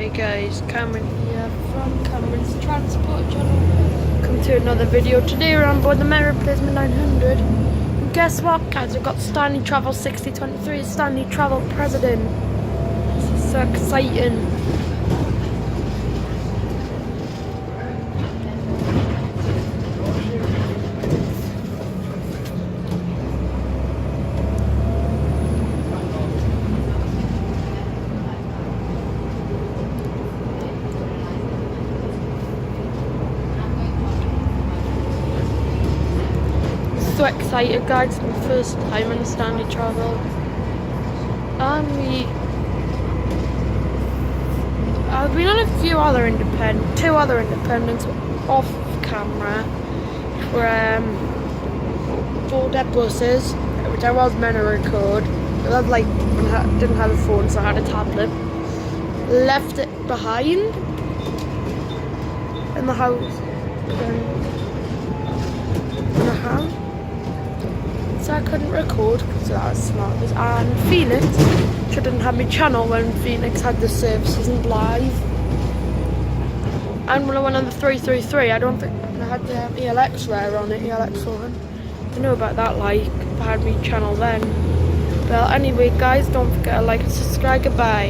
Hey guys, Cameron here from Cameron's Transport channel. Come to another video. Today we're on board the Merit Replacement 900. And guess what guys, we've got Stanley Travel 6023, Stanley Travel President. This is so exciting. So excited guys, it's my first time on Stanley Travel, and I've been on a few other two other independents off camera, where 4 dead buses, which I was meant to record, but I didn't have a phone, so I had a tablet, left it behind in the house, so I couldn't record, so that was smart. And Phoenix, which I didn't have my channel when Phoenix had the services and live. And when I went on the 333, I don't think I had the ELX rare on it, ELX 1. I know about that, like, if I had my channel then. Well, anyway guys, don't forget to like and subscribe. Goodbye.